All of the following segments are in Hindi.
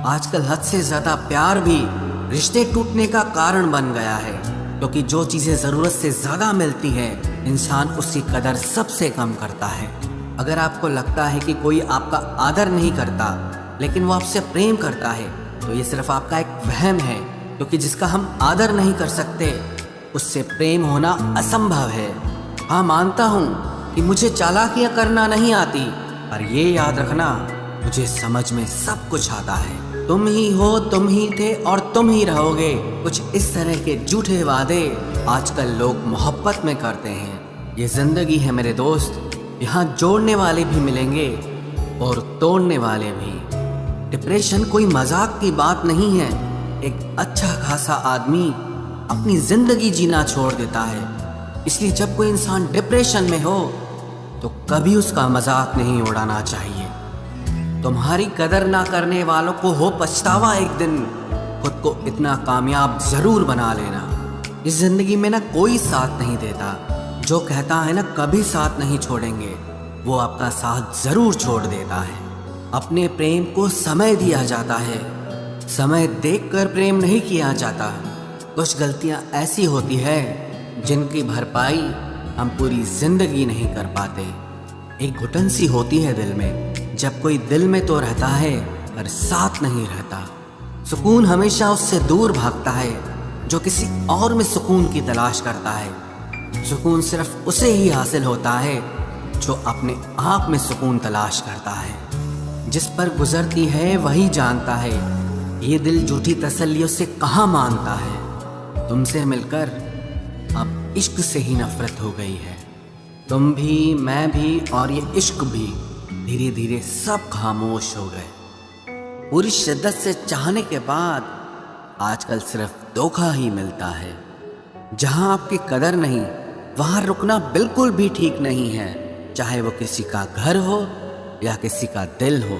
आजकल हद से ज़्यादा प्यार भी रिश्ते टूटने का कारण बन गया है, क्योंकि जो चीज़ें ज़रूरत से ज़्यादा मिलती है इंसान उसकी कदर सबसे कम करता है। अगर आपको लगता है कि कोई आपका आदर नहीं करता लेकिन वो आपसे प्रेम करता है तो ये सिर्फ आपका एक वहम है, क्योंकि जिसका हम आदर नहीं कर सकते उससे प्रेम होना असंभव है। हाँ, मानता हूँ कि मुझे चालाकियाँ करना नहीं आती, पर ये याद रखना मुझे समझ में सब कुछ आता है। तुम ही हो, तुम ही थे और तुम ही रहोगे, कुछ इस तरह के झूठे वादे आजकल लोग मोहब्बत में करते हैं। ये जिंदगी है मेरे दोस्त, यहाँ जोड़ने वाले भी मिलेंगे और तोड़ने वाले भी। डिप्रेशन कोई मजाक की बात नहीं है। एक अच्छा खासा आदमी अपनी जिंदगी जीना छोड़ देता है, इसलिए जब कोई इंसान डिप्रेशन में हो तो कभी उसका मजाक नहीं उड़ाना चाहिए। तुम्हारी कदर ना करने वालों को हो पछतावा एक दिन, खुद को इतना कामयाब जरूर बना लेना। इस जिंदगी में ना कोई साथ नहीं देता, जो कहता है ना कभी साथ नहीं छोड़ेंगे वो आपका साथ जरूर छोड़ देता है। अपने प्रेम को समय दिया जाता है, समय देखकर प्रेम नहीं किया जाता। कुछ गलतियां ऐसी होती है जिनकी भरपाई हम पूरी जिंदगी नहीं कर पाते। एक घुटन सी होती है दिल में, जब कोई दिल में तो रहता है पर साथ नहीं रहता। सुकून हमेशा उससे दूर भागता है जो किसी और में सुकून की तलाश करता है। सुकून सिर्फ उसे ही हासिल होता है जो अपने आप में सुकून तलाश करता है। जिस पर गुजरती है वही जानता है, ये दिल झूठी तसल्लियों से कहाँ मानता है। तुमसे मिलकर अब इश्क से ही नफरत हो गई है। तुम भी, मैं भी और ये इश्क भी धीरे धीरे सब खामोश हो गए। पूरी शिद्दत से चाहने के बाद आजकल सिर्फ धोखा ही मिलता है। जहां आपकी कदर नहीं वहां रुकना बिल्कुल भी ठीक नहीं है, चाहे वो किसी का घर हो या किसी का दिल हो।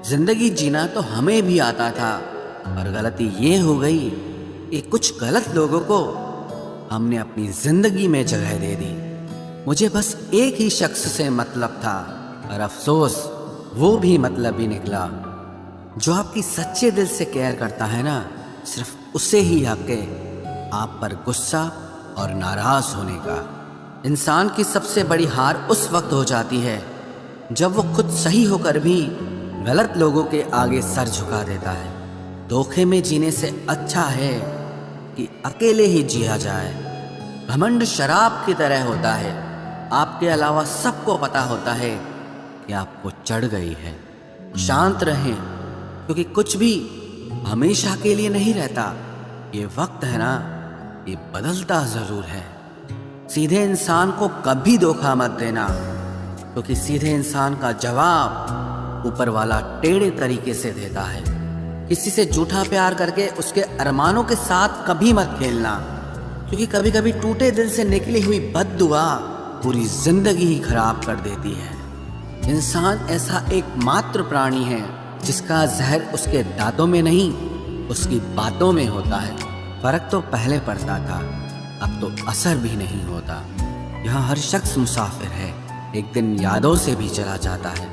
जिंदगी जीना तो हमें भी आता था, पर गलती ये हो गई कि कुछ गलत लोगों को हमने अपनी जिंदगी में जगह दे दी। मुझे बस एक ही शख्स से मतलब था, और अफसोस वो भी मतलब ही निकला। जो आपकी सच्चे दिल से केयर करता है ना, सिर्फ उसे ही हक है आप पर गुस्सा और नाराज होने का। इंसान की सबसे बड़ी हार उस वक्त हो जाती है जब वो खुद सही होकर भी गलत लोगों के आगे सर झुका देता है। धोखे में जीने से अच्छा है कि अकेले ही जिया जाए। घमंड शराब की तरह होता है, आपके अलावा सबको पता होता है कि आपको चढ़ गई है। शांत रहें, क्योंकि कुछ भी हमेशा के लिए नहीं रहता। ये वक्त है ना, ये बदलता जरूर है। सीधे इंसान को कभी धोखा मत देना, क्योंकि सीधे इंसान का जवाब ऊपर वाला टेढ़े तरीके से देता है। किसी से झूठा प्यार करके उसके अरमानों के साथ कभी मत खेलना, क्योंकि कभी कभी टूटे दिल से निकली हुई बद्दुआ पूरी जिंदगी ही खराब कर देती है। इंसान ऐसा एकमात्र प्राणी है जिसका जहर उसके दांतों में नहीं उसकी बातों में होता है। फर्क तो पहले पड़ता था, अब तो असर भी नहीं होता। यहाँ हर शख्स मुसाफिर है, एक दिन यादों से भी चला जाता है।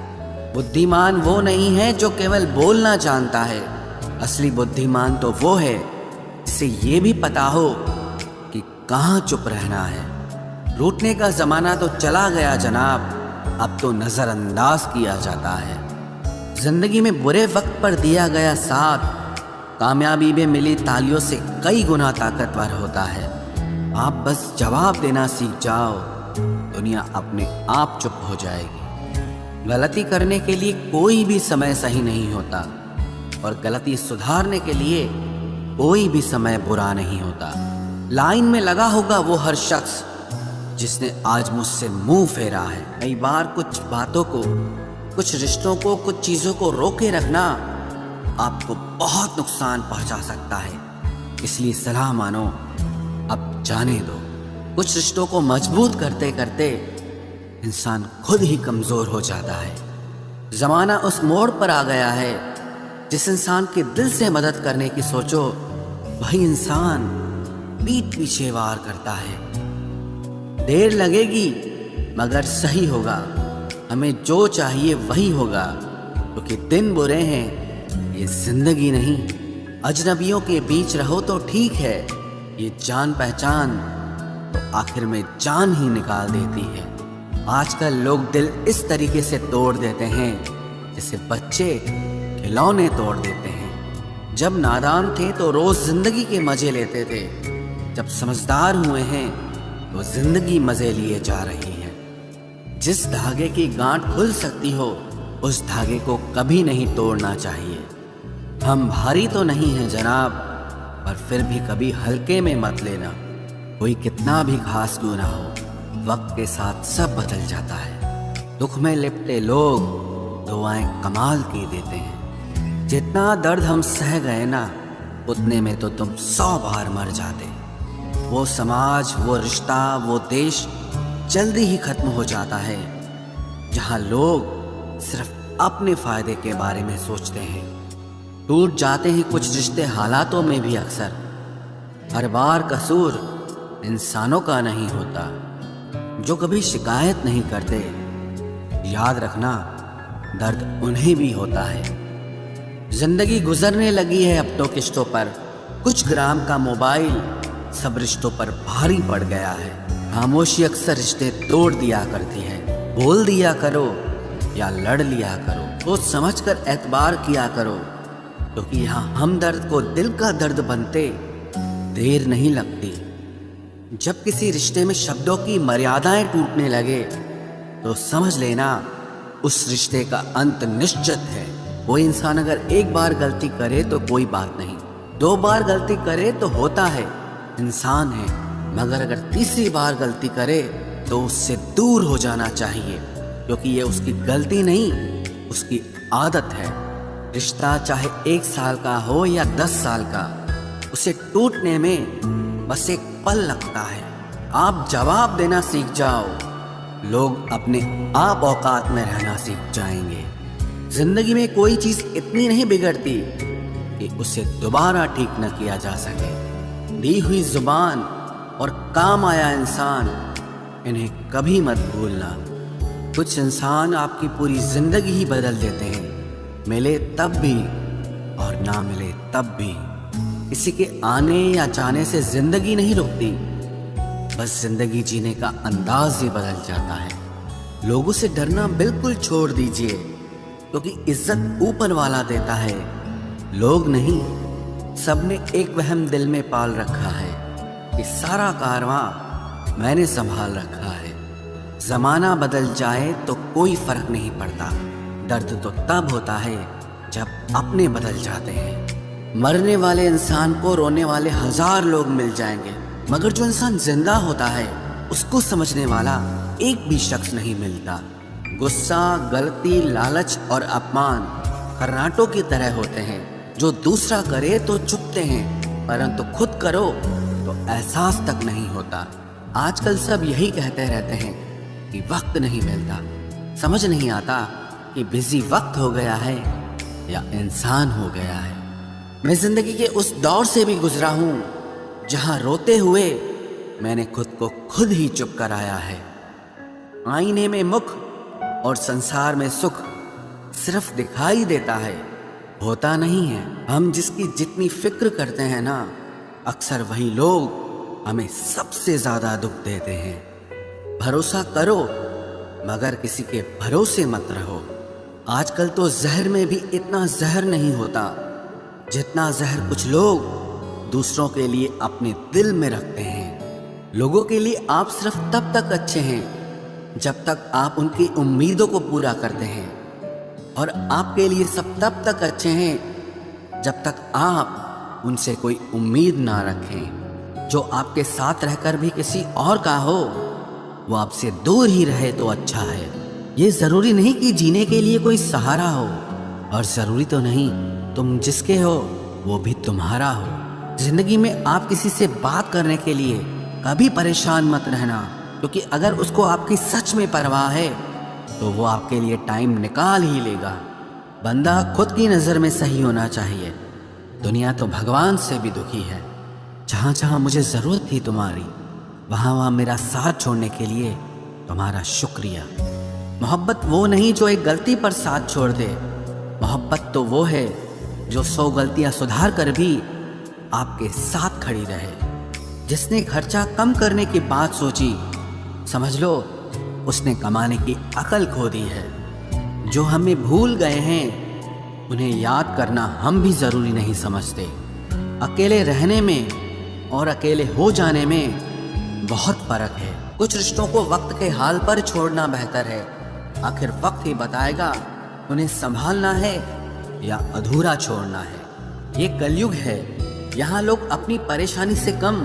बुद्धिमान वो नहीं है जो केवल बोलना जानता है, असली बुद्धिमान तो वो है जिसे ये भी पता हो कि कहाँ चुप रहना है। रूठने का जमाना तो चला गया जनाब, अब तो नजरअंदाज किया जाता है। जिंदगी में बुरे वक्त पर दिया गया साथ कामयाबी में मिली तालियों से कई गुना ताकतवर होता है। आप बस जवाब देना सीख जाओ, दुनिया अपने आप चुप हो जाएगी। गलती करने के लिए कोई भी समय सही नहीं होता, और गलती सुधारने के लिए कोई भी समय बुरा नहीं होता। लाइन में लगा होगा वो हर शख्स जिसने आज मुझसे मुंह फेरा है। कई बार कुछ बातों को, कुछ रिश्तों को, कुछ चीज़ों को रोके रखना आपको बहुत नुकसान पहुंचा सकता है, इसलिए सलाह मानो, अब जाने दो। कुछ रिश्तों को मजबूत करते करते इंसान खुद ही कमज़ोर हो जाता है। ज़माना उस मोड़ पर आ गया है, जिस इंसान के दिल से मदद करने की सोचो वही इंसान पीठ पीछे वार करता है। देर लगेगी मगर सही होगा, हमें जो चाहिए वही होगा, क्योंकि दिन बुरे हैं ये जिंदगी नहीं। अजनबियों के बीच रहो तो ठीक है, ये जान पहचान तो आखिर में जान ही निकाल देती है। आजकल लोग दिल इस तरीके से तोड़ देते हैं जैसे बच्चे खिलौने तोड़ देते हैं। जब नादान थे तो रोज जिंदगी के मजे लेते थे, जब समझदार हुए हैं तो जिंदगी मजे लिए जा रही है। जिस धागे की गांठ खुल सकती हो उस धागे को कभी नहीं तोड़ना चाहिए। हम भारी तो नहीं हैं जनाब, पर फिर भी कभी हल्के में मत लेना। कोई कितना भी खास क्यों ना हो, वक्त के साथ सब बदल जाता है। दुख में लिपटे लोग दुआएं कमाल की देते हैं। जितना दर्द हम सह गए ना, उतने में तो तुम 100 बार मर जाते। वो समाज, वो रिश्ता, वो देश जल्दी ही खत्म हो जाता है जहां लोग सिर्फ अपने फायदे के बारे में सोचते हैं। टूट जाते ही कुछ रिश्ते हालातों में भी अक्सर। हर बार कसूर इंसानों का नहीं होता जो कभी शिकायत नहीं करते। याद रखना, दर्द उन्हें भी होता है। जिंदगी गुजरने लगी है अब तो किश्तों पर। कुछ ग्राम का मोबाइल सब रिश्तों पर भारी पड़ गया है। खामोशी अक्सर रिश्ते तोड़ दिया करती है। बोल दिया करो या लड़ लिया करो, सोच समझ कर एतबार किया करो, क्योंकि यहाँ हमदर्द को दिल का दर्द बनते देर नहीं लगती। जब किसी रिश्ते में शब्दों की मर्यादाएं टूटने लगे तो समझ लेना उस रिश्ते का अंत निश्चित है। कोई इंसान अगर एक बार गलती करे तो कोई बात नहीं, 2 बार गलती करे तो होता है, इंसान है। मगर अगर तीसरी बार गलती करे तो उससे दूर हो जाना चाहिए, क्योंकि ये उसकी गलती नहीं, उसकी आदत है। रिश्ता चाहे 1 साल का हो या 10 साल का, उसे टूटने में बस एक पल लगता है। आप जवाब देना सीख जाओ, लोग अपने आप औकात में रहना सीख जाएंगे। जिंदगी में कोई चीज इतनी नहीं बिगड़ती कि उसे दोबारा ठीक न किया जा सके। दी हुई जुबान और काम आया इंसान, इन्हें कभी मत भूलना। कुछ इंसान आपकी पूरी जिंदगी ही बदल देते हैं, मिले तब भी और ना मिले तब भी। किसी के आने या जाने से जिंदगी नहीं रुकती, बस जिंदगी जीने का अंदाज ही बदल जाता है। लोगों से डरना बिल्कुल छोड़ दीजिए, क्योंकि इज्जत ऊपर वाला देता है, लोग नहीं। सबने एक वहम दिल में पाल रखा है कि सारा कारवां मैंने संभाल रखा है। जमाना बदल जाए तो कोई फर्क नहीं पड़ता, दर्द तो तब होता है जब अपने बदल जाते हैं। मरने वाले इंसान को रोने वाले 1000 लोग मिल जाएंगे, मगर जो इंसान जिंदा होता है उसको समझने वाला एक भी शख्स नहीं मिलता। गुस्सा, गलती, लालच और अपमान खर्राटों की तरह होते हैं, जो दूसरा करे तो चुपते हैं, परंतु खुद करो तो एहसास तक नहीं होता। आजकल सब यही कहते रहते हैं कि वक्त नहीं मिलता। समझ नहीं आता कि बिजी वक्त हो गया है या इंसान हो गया है। मैं जिंदगी के उस दौर से भी गुजरा हूं जहां रोते हुए मैंने खुद को खुद ही चुप कराया है। आईने में मुख और संसार में सुख सिर्फ दिखाई देता है, होता नहीं है। हम जिसकी जितनी फिक्र करते हैं ना, अक्सर वही लोग हमें सबसे ज्यादा दुख देते हैं। भरोसा करो मगर किसी के भरोसे मत रहो। आजकल तो जहर में भी इतना जहर नहीं होता जितना जहर कुछ लोग दूसरों के लिए अपने दिल में रखते हैं। लोगों के लिए आप सिर्फ तब तक अच्छे हैं जब तक आप उनकी उम्मीदों को पूरा करते हैं, और आपके लिए सब तब तक अच्छे हैं जब तक आप उनसे कोई उम्मीद ना रखें। जो आपके साथ रहकर भी किसी और का हो, वो आपसे दूर ही रहे तो अच्छा है। ये जरूरी नहीं कि जीने के लिए कोई सहारा हो, और जरूरी तो नहीं तुम जिसके हो वो भी तुम्हारा हो। जिंदगी में आप किसी से बात करने के लिए कभी परेशान मत रहना, क्योंकि अगर उसको आपकी सच में परवाह है तो वो आपके लिए टाइम निकाल ही लेगा। बंदा खुद की नज़र में सही होना चाहिए। दुनिया तो भगवान से भी दुखी है। जहाँ जहाँ मुझे ज़रूरत थी तुम्हारी, वहाँ वहाँ मेरा साथ छोड़ने के लिए तुम्हारा शुक्रिया। मोहब्बत वो नहीं जो एक गलती पर साथ छोड़ दे। मोहब्बत तो वो है जो 100 गलतियां सुधार कर भी आपके साथ खड़ी रहे। जिसने खर्चा कम करने की बात सोची, समझ लो उसने कमाने की अकल खो दी है। जो हमें भूल गए हैं उन्हें याद करना हम भी ज़रूरी नहीं समझते। अकेले रहने में और अकेले हो जाने में बहुत फ़र्क है। कुछ रिश्तों को वक्त के हाल पर छोड़ना बेहतर है। आखिर वक्त ही बताएगा उन्हें संभालना है या अधूरा छोड़ना है। ये कलयुग है, यहाँ लोग अपनी परेशानी से कम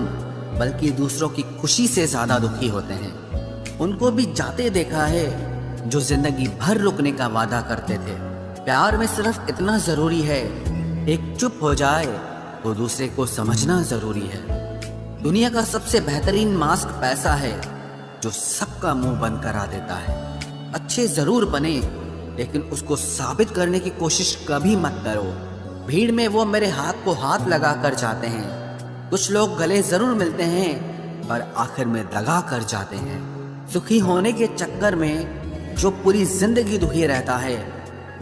बल्कि दूसरों की खुशी से ज़्यादा दुखी होते हैं। उनको भी जाते देखा है जो जिंदगी भर रुकने का वादा करते थे। प्यार में सिर्फ इतना ज़रूरी है, एक चुप हो जाए तो दूसरे को समझना ज़रूरी है। दुनिया का सबसे बेहतरीन मास्क पैसा है जो सबका मुंह बंद करा देता है। अच्छे ज़रूर बने लेकिन उसको साबित करने की कोशिश कभी मत करो। भीड़ में वो मेरे हाथ को हाथ लगा कर जाते हैं। कुछ लोग गले ज़रूर मिलते हैं पर आखिर में दगा कर जाते हैं। सुखी होने के चक्कर में जो पूरी जिंदगी दुखी रहता है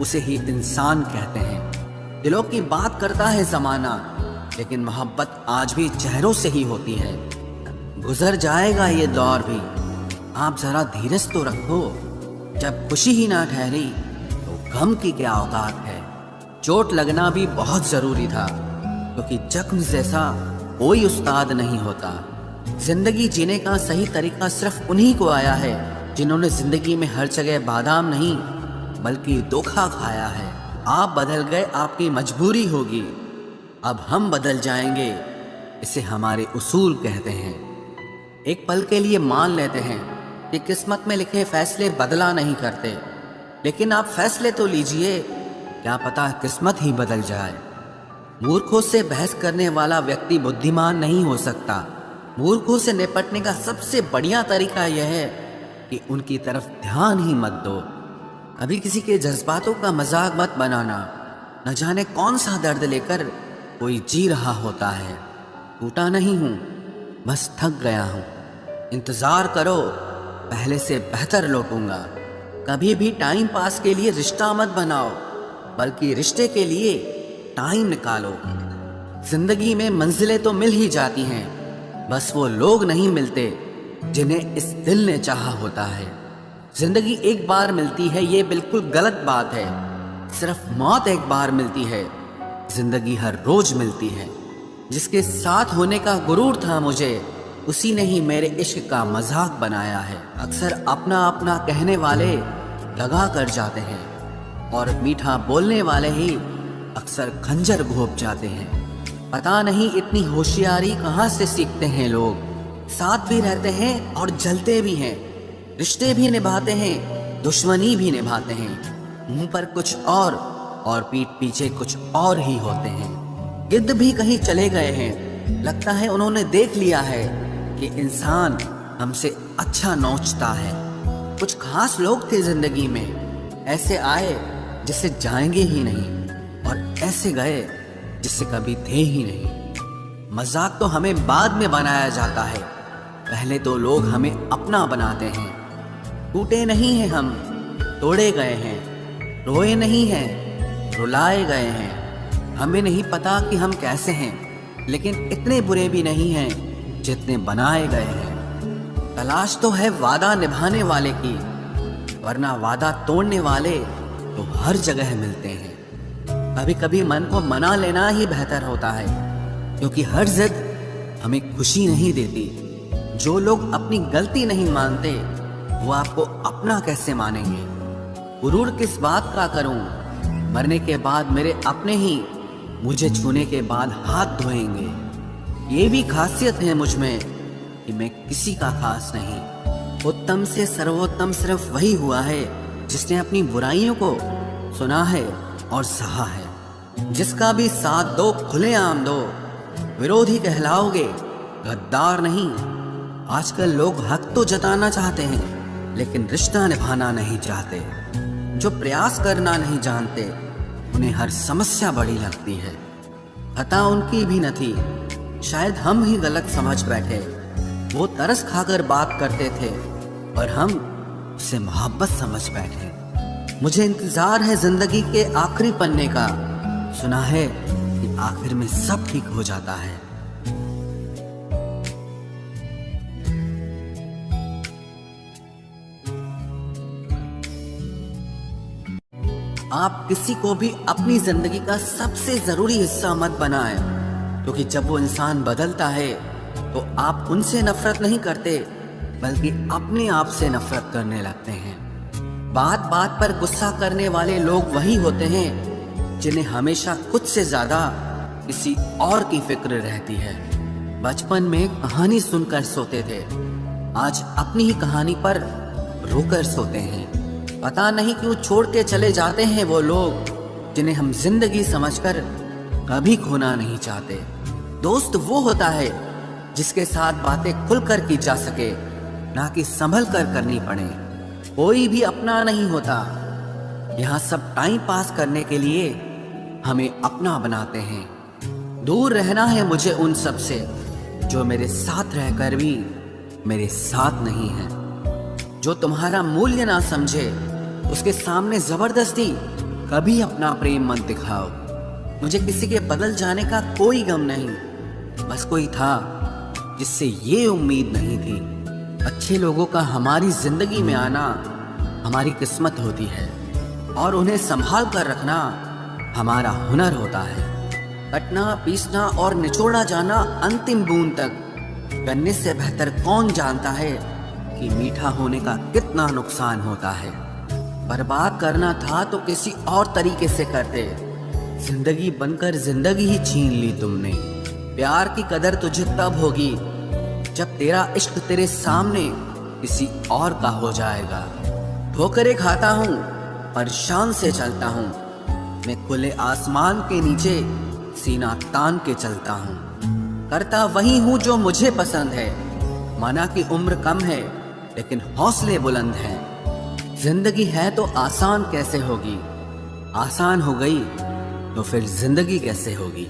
उसे ही इंसान कहते हैं। दिलों की बात करता है ज़माना, लेकिन मोहब्बत आज भी चेहरों से ही होती है। गुजर जाएगा ये दौर भी, आप ज़रा धीरज तो रखो। जब खुशी ही ना ठहरी तो गम की क्या औकात है। चोट लगना भी बहुत ज़रूरी था, क्योंकि जख्म जैसा कोई उस्ताद नहीं होता। जिंदगी जीने का सही तरीका सिर्फ उन्हीं को आया है जिन्होंने जिंदगी में हर जगह बादाम नहीं बल्कि धोखा खाया है। आप बदल गए, आपकी मजबूरी होगी, अब हम बदल जाएंगे, इसे हमारे उसूल कहते हैं। एक पल के लिए मान लेते हैं कि किस्मत में लिखे फैसले बदला नहीं करते, लेकिन आप फैसले तो लीजिए, क्या पता किस्मत ही बदल जाए। मूर्खों से बहस करने वाला व्यक्ति बुद्धिमान नहीं हो सकता। मूर्खों से निपटने का सबसे बढ़िया तरीका यह है कि उनकी तरफ ध्यान ही मत दो। कभी किसी के जज्बातों का मजाक मत बनाना। न जाने कौन सा दर्द लेकर कोई जी रहा होता है। टूटा नहीं हूँ, बस थक गया हूँ। इंतज़ार करो, पहले से बेहतर लौटूंगा। कभी भी टाइम पास के लिए रिश्ता मत बनाओ, बल्कि रिश्ते के लिए टाइम निकालो। जिंदगी में मंजिलें तो मिल ही जाती हैं, बस वो लोग नहीं मिलते जिन्हें इस दिल ने चाहा होता है। जिंदगी एक बार मिलती है, ये बिल्कुल गलत बात है। सिर्फ मौत एक बार मिलती है, जिंदगी हर रोज मिलती है। जिसके साथ होने का गुरूर था मुझे, उसी ने ही मेरे इश्क का मजाक बनाया है। अक्सर अपना अपना कहने वाले दगा कर जाते हैं, और मीठा बोलने वाले ही अक्सर खंजर घोंप जाते हैं। पता नहीं इतनी होशियारी कहाँ से सीखते हैं लोग। साथ भी रहते हैं और जलते भी हैं, रिश्ते भी निभाते हैं, दुश्मनी भी निभाते हैं। मुंह पर कुछ और पीठ पीछे कुछ और ही होते हैं। गिद्ध भी कहीं चले गए हैं, लगता है उन्होंने देख लिया है कि इंसान हमसे अच्छा नोचता है। कुछ खास लोग थे जिंदगी में, ऐसे आए जिससे जाएंगे ही नहीं, और ऐसे गए जिससे कभी थे ही नहीं। मजाक तो हमें बाद में बनाया जाता है, पहले तो लोग हमें अपना बनाते हैं। टूटे नहीं हैं हम, तोड़े गए हैं। रोए नहीं हैं, रुलाए गए हैं। हमें नहीं पता कि हम कैसे हैं, लेकिन इतने बुरे भी नहीं हैं जितने बनाए गए हैं। तलाश तो है वादा निभाने वाले की, वरना वादा तोड़ने वाले तो हर जगह मिलते हैं। कभी कभी मन को मना लेना ही बेहतर होता है, क्योंकि हर जिद हमें खुशी नहीं देती। जो लोग अपनी गलती नहीं मानते, वो आपको अपना कैसे मानेंगे। गुरूर किस बात का करूं, मरने के बाद मेरे अपने ही मुझे छूने के बाद हाथ धोएंगे। ये भी खासियत है मुझ में कि मैं किसी का खास नहीं। उत्तम से सर्वोत्तम सिर्फ वही हुआ है जिसने अपनी बुराइयों को सुना है और सहा है। जिसका भी साथ दो, खुलेआम दो, विरोधी कहलाओगे, गद्दार नहीं। आजकल लोग हक तो जताना चाहते हैं, लेकिन रिश्ता निभाना नहीं चाहते। जो प्रयास करना नहीं जानते, उन्हें हर समस्या बड़ी लगती है। खता उनकी भी न थी, शायद हम ही गलत समझ बैठे। वो तरस खाकर बात करते थे और हम उसे मोहब्बत समझ बैठे। मुझे इंतजार है जिंदगी के आखिरी पन्ने का, सुना है कि आखिर में सब ठीक हो जाता है। आप किसी को भी अपनी जिंदगी का सबसे जरूरी हिस्सा मत बनाएं, क्योंकि जब वो इंसान बदलता है तो आप उनसे नफरत नहीं करते बल्कि अपने आप से नफरत करने लगते हैं। बात बात पर गुस्सा करने वाले लोग वही होते हैं जिन्हें हमेशा खुद से ज्यादा किसी और की फिक्र रहती है। बचपन में कहानी सुनकर सोते थे, आज अपनी ही कहानी पर रोकर सोते हैं। पता नहीं क्यों छोड़ के चले जाते हैं वो लोग जिन्हें हम जिंदगी समझकर कभी खोना नहीं चाहते। दोस्त वो होता है जिसके साथ बातें खुलकर की जा सके, ना कि संभल कर करनी पड़े। कोई भी अपना नहीं होता, यहाँ सब टाइम पास करने के लिए हमें अपना बनाते हैं। दूर रहना है मुझे उन सब से जो मेरे साथ रहकर भी मेरे साथ नहीं है। जो तुम्हारा मूल्य ना समझे उसके सामने जबरदस्ती कभी अपना प्रेम मत दिखाओ। मुझे किसी के बदल जाने का कोई गम नहीं, बस कोई था जिससे ये उम्मीद नहीं थी। अच्छे लोगों का हमारी जिंदगी में आना हमारी किस्मत होती है और उन्हें संभाल कर रखना हमारा हुनर होता है। कटना, पीसना और निचोड़ा जाना अंतिम बूंद तक करने से बेहतर कौन जानता है कि मीठा होने का कितना नुकसान होता है। बर्बाद करना था तो किसी और तरीके से करते, जिंदगी बनकर जिंदगी ही छीन ली तुमने। प्यार की कदर तुझे तब होगी जब तेरा इश्क तेरे सामने किसी और का हो जाएगा। ठोकरें खाता हूँ पर शान से चलता हूँ, मैं खुले आसमान के नीचे सीना तान के चलता हूँ। करता वही हूँ जो मुझे पसंद है, माना कि उम्र कम है लेकिन हौसले बुलंद हैं। जिंदगी है तो आसान कैसे होगी, आसान हो गई तो फिर जिंदगी कैसे होगी।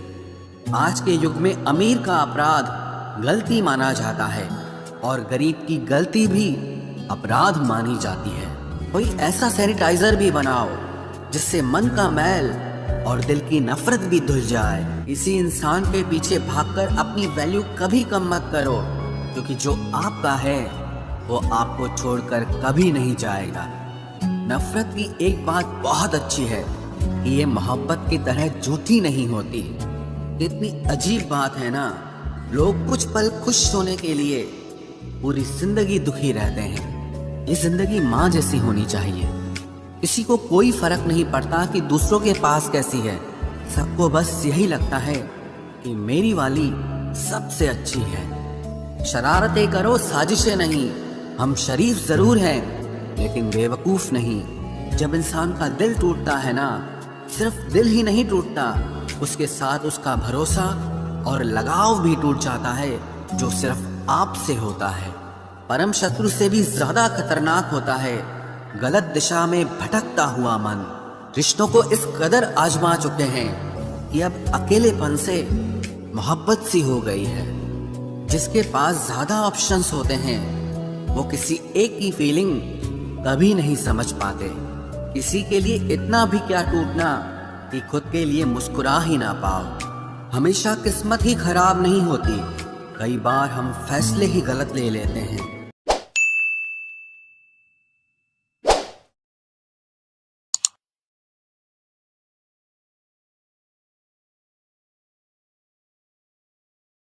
आज के युग में अमीर का अपराध गलती माना जाता है और गरीब की गलती भी अपराध मानी जाती है। कोई ऐसा सैनिटाइजर भी बनाओ जिससे मन का मैल और दिल की नफरत भी धुल जाए। इसी इंसान के पीछे भागकर अपनी वैल्यू कभी कम मत करो, क्योंकि जो आपका है वो आपको छोड़कर कभी नहीं जाएगा। नफरत की एक बात बहुत अच्छी है कि ये मोहब्बत की तरह झूठी नहीं होती। कितनी अजीब बात है ना, लोग कुछ पल खुश होने के लिए पूरी जिंदगी दुखी रहते हैं। ये जिंदगी माँ जैसी होनी चाहिए, किसी को कोई फर्क नहीं पड़ता कि दूसरों के पास कैसी है। सबको बस यही लगता है कि मेरी वाली सबसे अच्छी है। शरारतें करो, साजिशें नहीं। हम शरीफ जरूर हैं लेकिन बेवकूफ नहीं। जब इंसान का दिल टूटता है ना, सिर्फ दिल ही नहीं टूटता, उसके साथ उसका भरोसा और लगाव भी टूट जाता है जो सिर्फ आपसे होता है। परम शत्रु से भी ज्यादा खतरनाक होता है गलत दिशा में भटकता हुआ मन। रिश्तों को इस कदर आजमा चुके हैं कि अब अकेलेपन से मोहब्बत सी हो गई है। जिसके पास ज्यादा ऑप्शंस होते हैं वो किसी एक की फीलिंग कभी नहीं समझ पाते। किसी के लिए इतना भी क्या टूटना कि खुद के लिए मुस्कुरा ही ना पाओ। हमेशा किस्मत ही खराब नहीं होती, कई बार हम फैसले ही गलत ले लेते हैं।